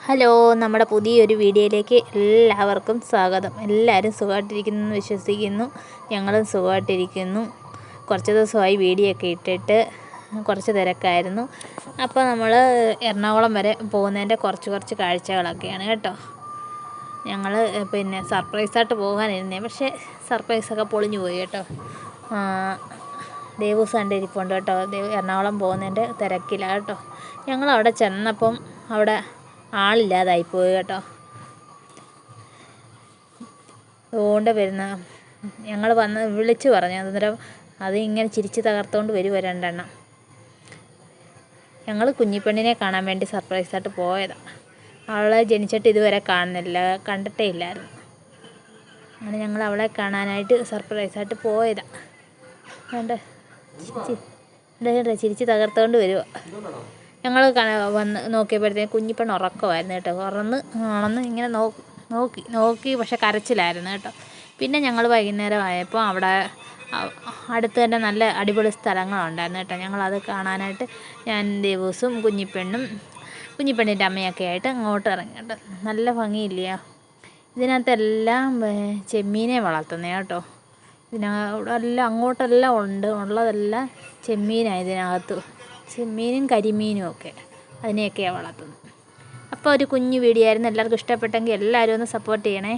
Hello, നമ്മുടെ പുതിയൊരു വീഡിയോയിലേക്ക് എല്ലാവർക്കും സ്വാഗതം. എല്ലാവരും സുഖമായിട്ടിരിക്കുന്നു എന്ന് വിശ്വസിക്കുന്നു. ഞങ്ങളും സുഖമായിട്ടിരിക്കുന്നു. കുറച്ച് ദിവസമായി വീഡിയോ ഒക്കെ ഇട്ടിട്ട് കുറച്ച് തിരക്കായിരുന്നു. അപ്പോൾ നമ്മൾ എറണാകുളം വരെ പോകുന്നതിൻ്റെ കുറച്ച് കാഴ്ചകളൊക്കെയാണ് കേട്ടോ. ഞങ്ങൾ സർപ്രൈസായിട്ട് പോകാനിരുന്നേ, പക്ഷേ സർപ്രൈസൊക്കെ പൊളിഞ്ഞു പോയി കേട്ടോ. ദേവൂസ് കണ്ടിരിപ്പുണ്ട് കേട്ടോ. എറണാകുളം പോകുന്നതിൻ്റെ തിരക്കില്ല കേട്ടോ. ഞങ്ങളവിടെ ചെന്നപ്പം അവിടെ ആളില്ലാതായിപ്പോയി കേട്ടോ. അതുകൊണ്ട് വരുന്ന ഞങ്ങൾ വിളിച്ചു പറഞ്ഞു. അന്നേരം അത് ഇങ്ങനെ ചിരിച്ച് തകർത്തുകൊണ്ട് വരുമോ രണ്ടെണ്ണം. ഞങ്ങൾ കുഞ്ഞിപ്പെണ്ണിനെ കാണാൻ വേണ്ടി സർപ്രൈസായിട്ട് പോയതാണ്. അവളെ ജനിച്ചിട്ട് ഇതുവരെ കണ്ടിട്ടേ ഇല്ലായിരുന്നു. അങ്ങനെ ഞങ്ങൾ അവളെ കാണാനായിട്ട് സർപ്രൈസായിട്ട് പോയതാണ്. ചിരിച്ച് തകർത്തുകൊണ്ട് വരുമോ. ഞങ്ങൾ വന്ന് നോക്കിയപ്പോഴത്തേക്ക് കുഞ്ഞിപ്പെണ്ണ് ഉറക്കമായിരുന്നു കേട്ടോ. ഉണർന്ന് ഇങ്ങനെ നോക്കി പക്ഷെ കരച്ചിലായിരുന്നു കേട്ടോ. പിന്നെ ഞങ്ങൾ വൈകുന്നേരം ആയപ്പോൾ അവിടെ അടുത്ത് തന്നെ നല്ല അടിപൊളി സ്ഥലങ്ങളുണ്ടായിരുന്നു കേട്ടോ. ഞങ്ങളത് കാണാനായിട്ട് ഞാൻ ദേവൂസും കുഞ്ഞിപ്പെണ്ണിൻ്റെ അമ്മയൊക്കെ ആയിട്ട് അങ്ങോട്ട് ഇറങ്ങി കേട്ടോ. നല്ല ഭംഗിയില്ലയോ. ഇതിനകത്തെല്ലാം ചെമ്മീനെ വളർത്തുന്നത് കേട്ടോ. ഇതിനകത്തെല്ലാം അങ്ങോട്ടെല്ലാം ഉള്ളതെല്ലാം ചെമ്മീനാണ്. ഇതിനകത്ത് ചെമ്മീനും കരിമീനും ഒക്കെ അതിനെയൊക്കെയാണ് വളർത്തുന്നത്. അപ്പോൾ ഒരു കുഞ്ഞു വീഡിയോ ആയിരുന്നു. എല്ലാവർക്കും ഇഷ്ടപ്പെട്ടെങ്കിൽ എല്ലാവരും ഒന്ന് സപ്പോർട്ട് ചെയ്യണേ.